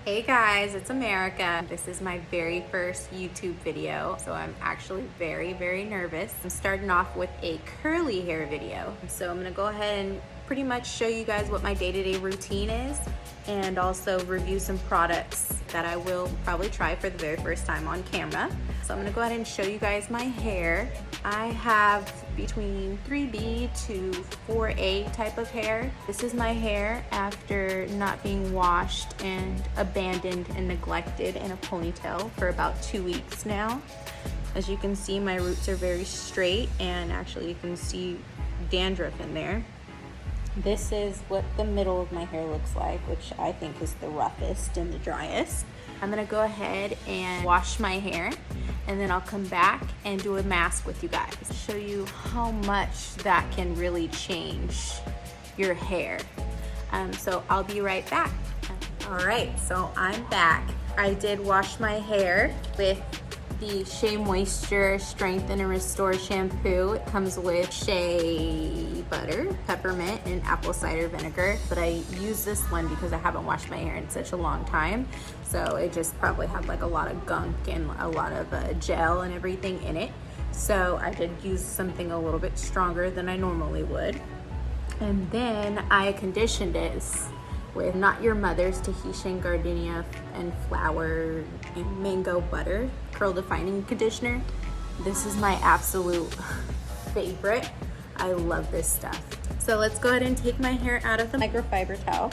Hey guys, it's America. This is my very first YouTube video, so I'm actually very nervous. I'm starting off with a curly hair video. So I'm gonna go ahead and pretty much show you guys what my day-to-day routine is and also review some products that I will probably try for the very first time on camera. So I'm gonna go ahead and show you guys my hair. I have between 3B to 4A type of hair. This is my hair after not being washed and abandoned and neglected in a ponytail for about 2 weeks now. As you can see, my roots are very straight, and actually you can see dandruff in there. This is what the middle of my hair looks like, which I think is the roughest and the driest. I'm gonna go ahead and wash my hair, and then I'll come back and do a mask with you guys. Show you how much that can really change your hair. So I'll be right back. All right, so I'm back. I did wash my hair with the Shea Moisture Strengthen and Restore shampoo. It comes with shea butter, peppermint, and apple cider vinegar. But I use this one because I haven't washed my hair in such a long time. So it just probably had like a lot of gunk and a lot of gel and everything in it. So I did use something a little bit stronger than I normally would. And then I conditioned it with Not Your Mother's Tahitian Gardenia and Flower and Mango Butter Curl Defining Conditioner. This is my absolute favorite. I love this stuff. So let's go ahead and take my hair out of the microfiber towel.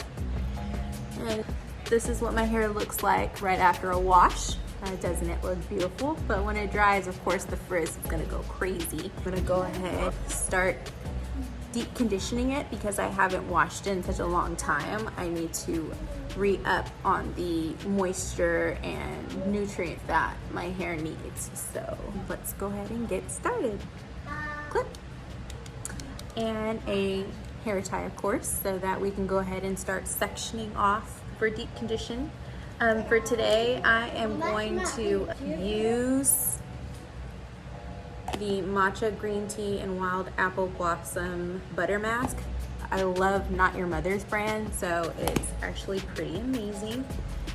And this is what my hair looks like right after a wash. Doesn't it look beautiful? But when it dries, of course, the frizz is gonna go crazy. I'm gonna go ahead, start deep conditioning it because I haven't washed it in such a long time. I need to re-up on the moisture and nutrients that my hair needs. So let's go ahead and get started. Clip. And a hair tie, of course, so that we can go ahead and start sectioning off for deep condition. For today, I am going to use the matcha green tea and wild apple blossom butter mask. I love Not Your Mother's brand, so it's actually pretty amazing.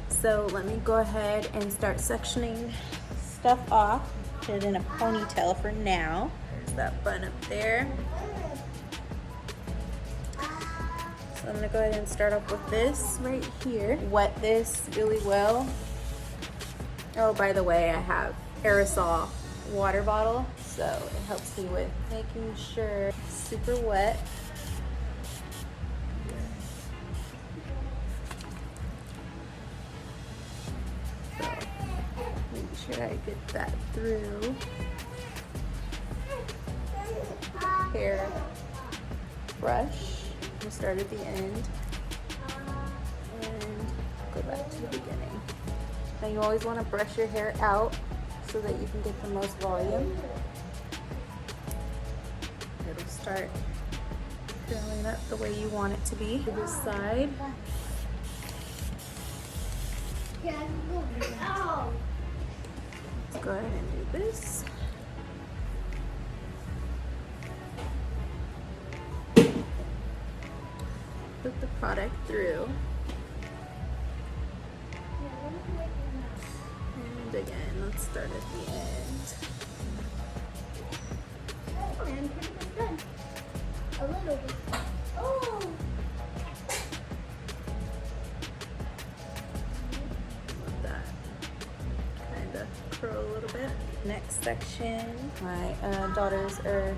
So let me go ahead and start sectioning stuff off. Put it in a ponytail for now. There's that bun up there. So I'm gonna go ahead and start off with this right here. Wet this really well. Oh, by the way, I have aerosol water bottle, so it helps me with making sure it's super wet. So make sure I get that through. Hair brush. We'll start at the end and go back to the beginning. Now you always want to brush your hair out so that you can get the most volume. It'll start curling up the way you want it to be. To this side. Let's go ahead and do this. Put the product through. And again, let's start at the end. And pretty much done. A little bit. Oh! Let that kind of curl a little bit. Next section, my daughters are,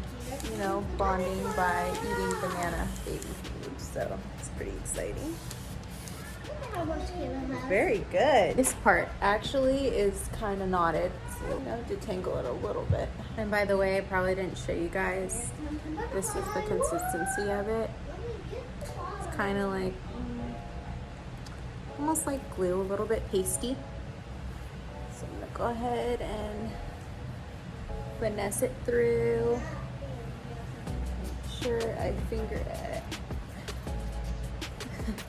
bonding by eating banana baby food, so it's pretty exciting. How much can I have? Very good. This part actually is kind of knotted, so I have to detangle it a little bit. And by the way, I probably didn't show you guys, this is the consistency of it. It's kind of like, almost like glue, a little bit pasty. So I'm gonna go ahead and finesse it through. Make sure I finger it.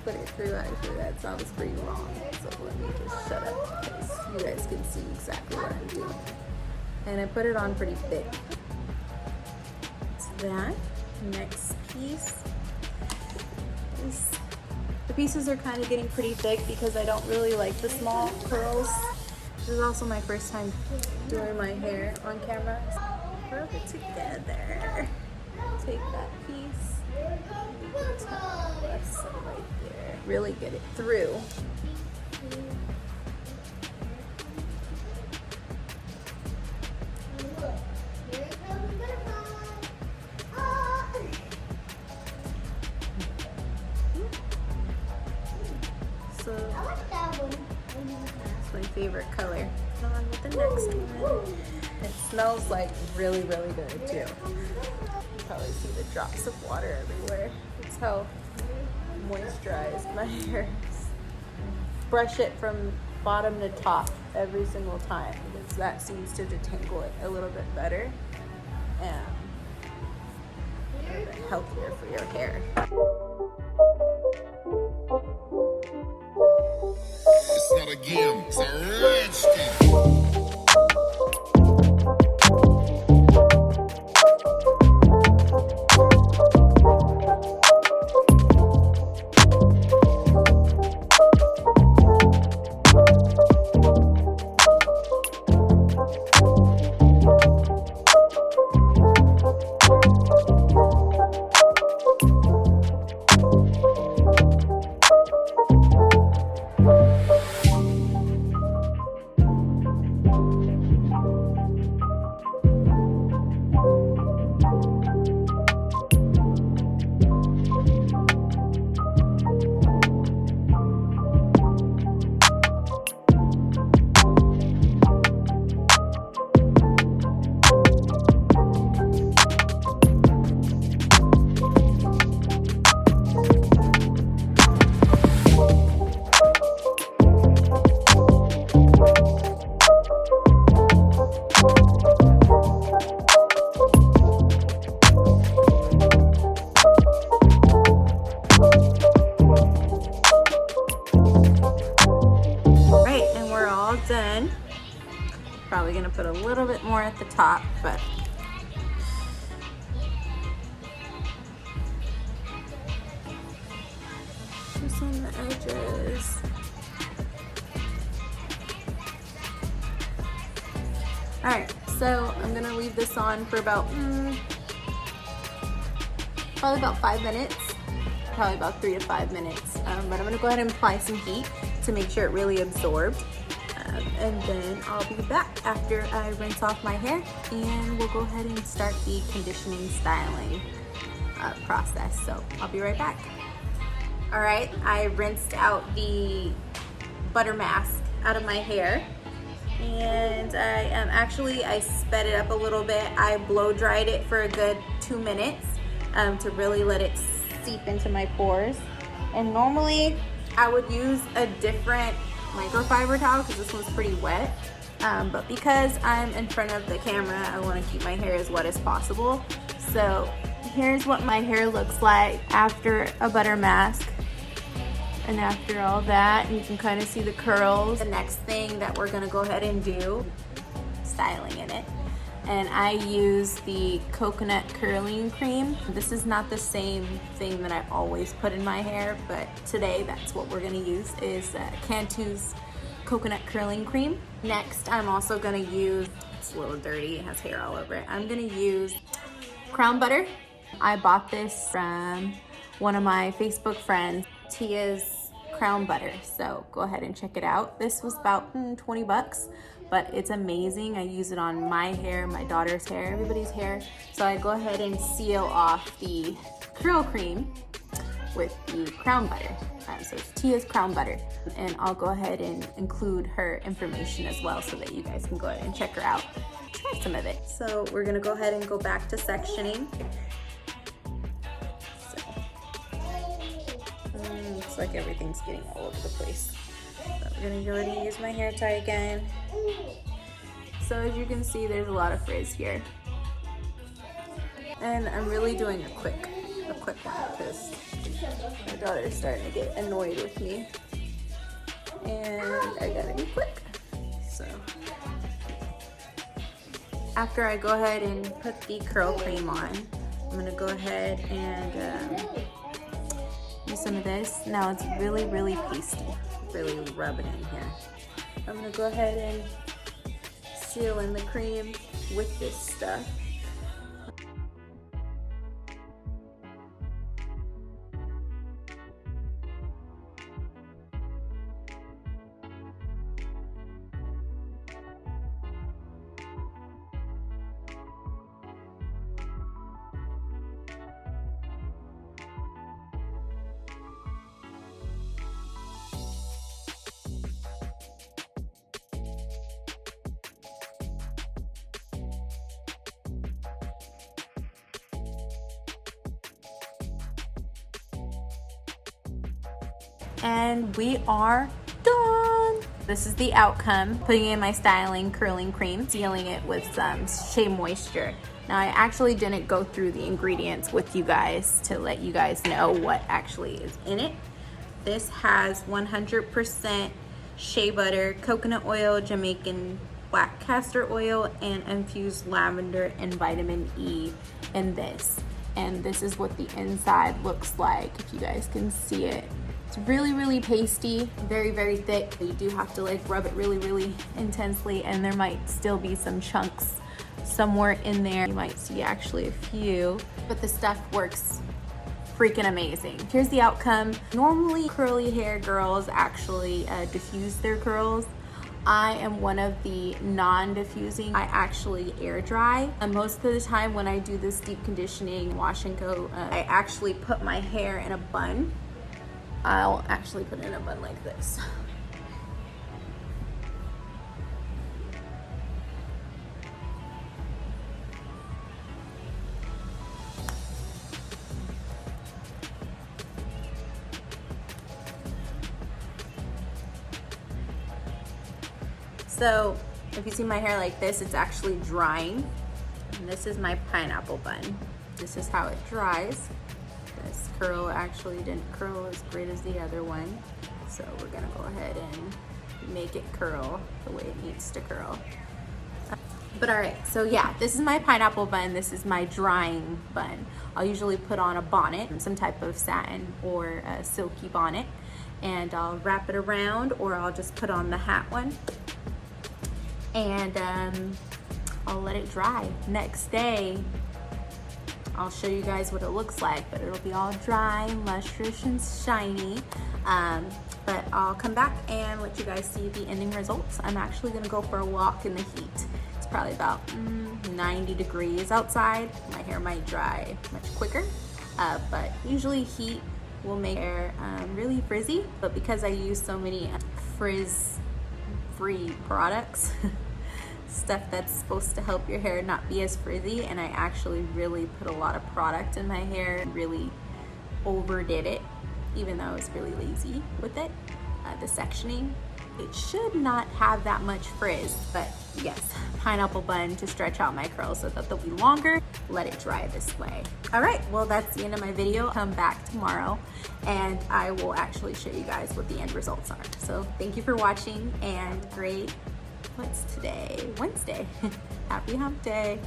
Put it through, actually that sounds pretty wrong, so let me just shut up because you guys can see exactly what I'm doing. And I put it on pretty thick. That's that. Next piece is the pieces are kind of getting pretty thick because I don't really like the small curls. This is also my first time doing my hair on camera. Rub it together. Take that piece. That's right there. Really get it through. So it's my favorite color. On with the next one. It smells like really, really good too. You probably see the drops of water everywhere. That's how moisturized my hair is. Brush it from bottom to top every single time because that seems to detangle it a little bit better and a little bit healthier for your hair. It's not a game, it's a rich thing. Done. Probably gonna put a little bit more at the top, but just on the edges. All right, so I'm gonna leave this on for about probably about 5 minutes, probably about 3 to 5 minutes. But I'm gonna go ahead and apply some heat to make sure it really absorbed. And then I'll be back after I rinse off my hair and we'll go ahead and start the conditioning styling process. So I'll be right back. All right, I rinsed out the butter mask out of my hair and I sped it up a little bit. I blow dried it for a good 2 minutes to really let it seep into my pores. And normally I would use a different microfiber towel because this one's pretty wet, but because I'm in front of the camera, I want to keep my hair as wet as possible. So here's what my hair looks like after a butter mask and after all that. You can kind of see the curls. The next thing that we're going to go ahead and do, styling in it, and I use the coconut curling cream. This is not the same thing that I always put in my hair, but today that's what we're gonna use is Cantu's coconut curling cream. Next, I'm also gonna use, it's a little dirty, it has hair all over it. I'm gonna use Crown Butter. I bought this from one of my Facebook friends, Tia's Crown Butter, so go ahead and check it out. This was about 20 bucks. But it's amazing. I use it on my hair, my daughter's hair, everybody's hair. So I go ahead and seal off the curl cream with the Crown Butter. So it's Tia's Crown Butter. And I'll go ahead and include her information as well so that you guys can go ahead and check her out. Try some of it. So we're gonna go ahead and go back to sectioning. So, looks like everything's getting all over the place. But we're gonna go ahead and use my hair tie again. So as you can see, there's a lot of frizz here. And I'm really doing a quick one because my daughter's starting to get annoyed with me. And I gotta be quick. So after I go ahead and put the curl cream on, I'm gonna go ahead and use some of this. Now it's really, really pasty. Really rub it in here. I'm gonna go ahead and seal in the cream with this stuff. And we are done. This is the outcome. Putting in my styling curling cream, sealing it with some Shea Moisture. Now I actually didn't go through the ingredients with you guys to let you guys know what actually is in it. This has 100% shea butter, coconut oil, Jamaican black castor oil, and infused lavender and vitamin E in this. And this is what the inside looks like, if you guys can see it. It's really, really pasty, very, very thick. You do have to like rub it really, really intensely, and there might still be some chunks somewhere in there. You might see actually a few, but the stuff works freaking amazing. Here's the outcome. Normally curly hair girls actually diffuse their curls. I am one of the non-diffusing. I actually air dry. And most of the time when I do this deep conditioning wash and go, I actually put my hair in a bun. I'll actually put it in a bun like this. So if you see my hair like this, it's actually drying. And this is my pineapple bun. This is how it dries. This curl actually didn't curl as great as the other one. So we're gonna go ahead and make it curl the way it needs to curl. But all right, so yeah, this is my pineapple bun. This is my drying bun. I'll usually put on a bonnet, some type of satin or a silky bonnet, and I'll wrap it around, or I'll just put on the hat one. And I'll let it dry. Next day, I'll show you guys what it looks like, but it'll be all dry, lustrous, and shiny. But I'll come back and let you guys see the ending results. I'm actually gonna go for a walk in the heat. It's probably about 90 degrees outside. My hair might dry much quicker, but usually heat will make hair really frizzy. But because I use so many frizz-free products, stuff that's supposed to help your hair not be as frizzy, and I actually really put a lot of product in my hair, really overdid it, even though I was really lazy with it. The sectioning, it should not have that much frizz, but yes, pineapple bun to stretch out my curls so that they'll be longer. Let it dry this way. All right, well, that's the end of my video. Come back tomorrow and I will actually show you guys what the end results are. So thank you for watching, and great, what's today? Wednesday. Happy hump day.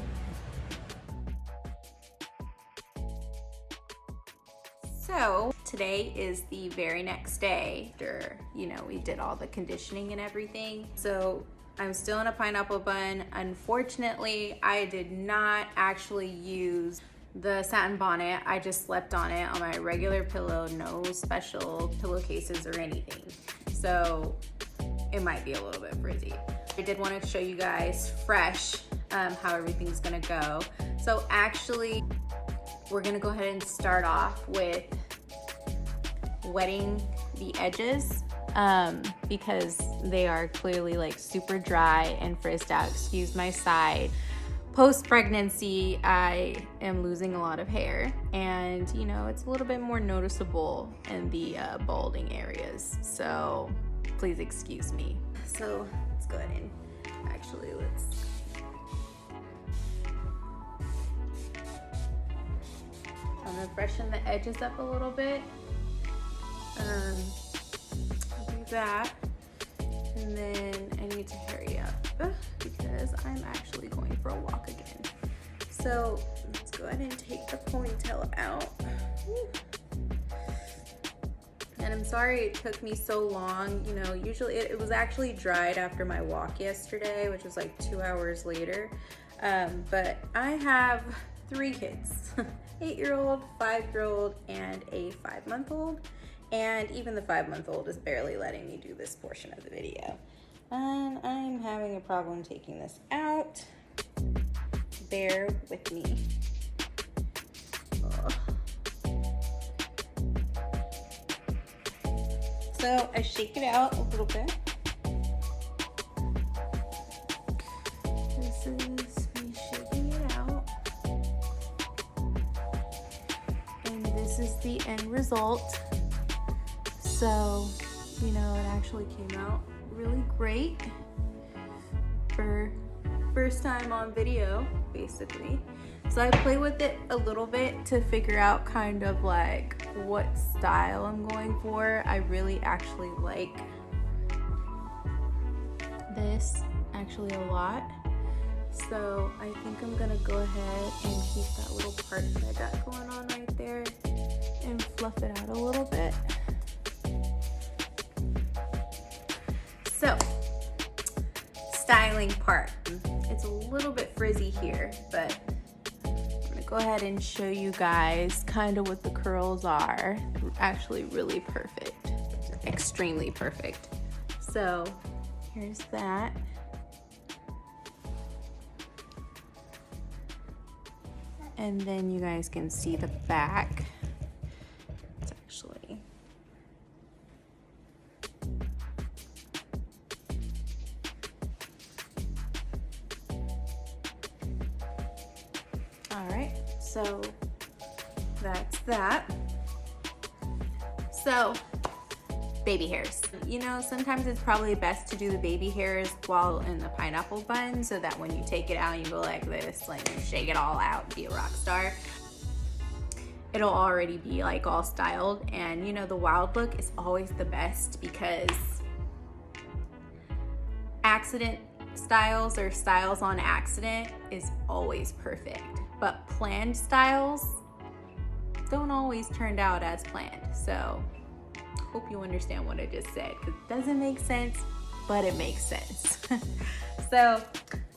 So today is the very next day after, you know, we did all the conditioning and everything. So I'm still in a pineapple bun. Unfortunately, I did not actually use the satin bonnet. I just slept on it on my regular pillow, no special pillowcases or anything. So it might be a little bit frizzy. I did want to show you guys fresh how everything's gonna go. So actually, we're gonna go ahead and start off with wetting the edges because they are clearly like super dry and frizzed out. Excuse my side. Post-pregnancy, I am losing a lot of hair, and you know, it's a little bit more noticeable in the balding areas. So please excuse me. So let's go ahead and actually I'm gonna freshen the edges up a little bit. I'll do that, and then I need to hurry up because I'm actually going for a walk again. So let's go ahead and take the ponytail out. I'm sorry it took me so long. You know, usually it was actually dried after my walk yesterday, which was like 2 hours later. But I have 3 kids, 8-year-old, 5-year-old, and a 5-month-old. And even the 5-month-old is barely letting me do this portion of the video. And I'm having a problem taking this out. Bear with me. Ugh. So I shake it out a little bit. This is me shaking it out. And this is the end result. So, you know, it actually came out really great for first time on video, basically. So I play with it a little bit to figure out kind of like what style I'm going for. I really actually like this actually a lot. So I think I'm gonna go ahead and keep that little part that I got going on right there and fluff it out a little bit. So, styling part. It's a little bit frizzy here, but I'm gonna go ahead and show you guys kind of what the curls are. Actually really perfect, extremely perfect. So here's that. And then you guys can see the back. It's actually all right, so that's that. So, baby hairs. You know, sometimes it's probably best to do the baby hairs while in the pineapple bun so that when you take it out, you go like this, like you shake it all out, be a rock star. It'll already be like all styled, and you know, the wild look is always the best because accident styles or styles on accident is always perfect. But planned styles don't always turn out as planned. So hope you understand what I just said, because it doesn't make sense, but it makes sense. So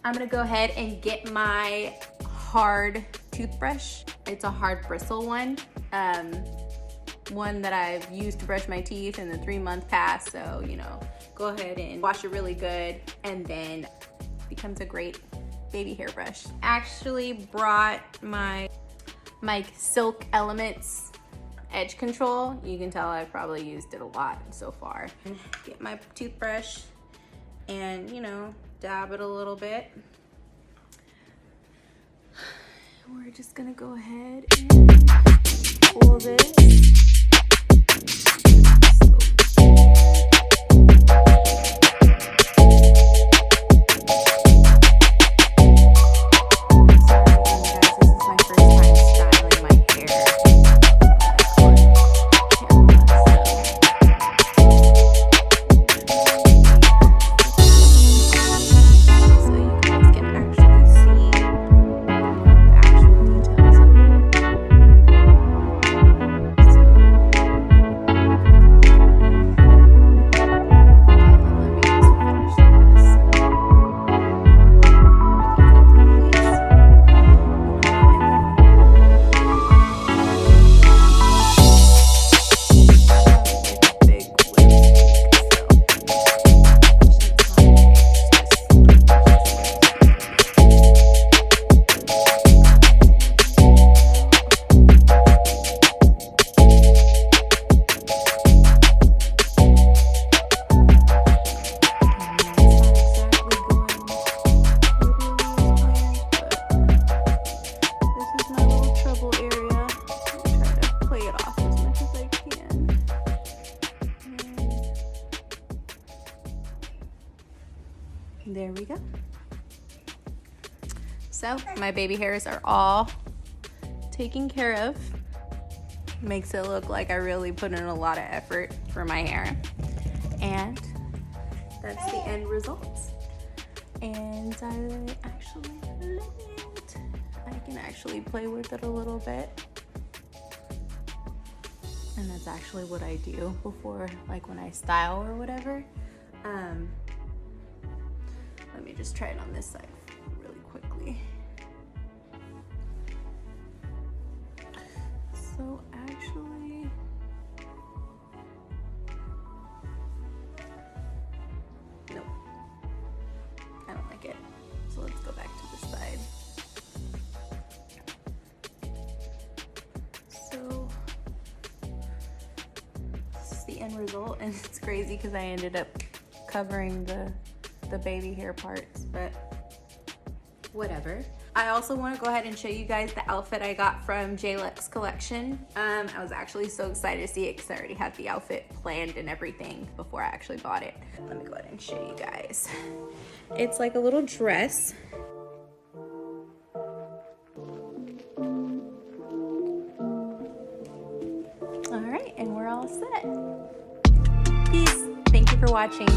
I'm gonna go ahead and get my hard toothbrush. It's a hard bristle one. One that I've used to brush my teeth in the 3-month pass. So, you know, go ahead and wash it really good, and then it becomes a great baby hairbrush. Actually brought my Silk Elements edge control. You can tell I've probably used it a lot so far. Get my toothbrush and, you know, dab it a little bit. We're just gonna go ahead and pull this. There we go. So my baby hairs are all taken care of. Makes it look like I really put in a lot of effort for my hair. And that's the end result. And I actually love it. I can actually play with it a little bit. And that's actually what I do before, like when I style or whatever. Let me just try it on this side really quickly. So actually, nope, I don't like it. So let's go back to this side. So this is the end result, and it's crazy because I ended up covering the baby hair parts, but whatever. I also want to go ahead and show you guys the outfit I got from JLuxe collection. I was actually so excited to see it because I already had the outfit planned and everything before I actually bought it. Let me go ahead and show you guys. It's like a little dress. All right, and we're all set. Peace. Thank you for watching.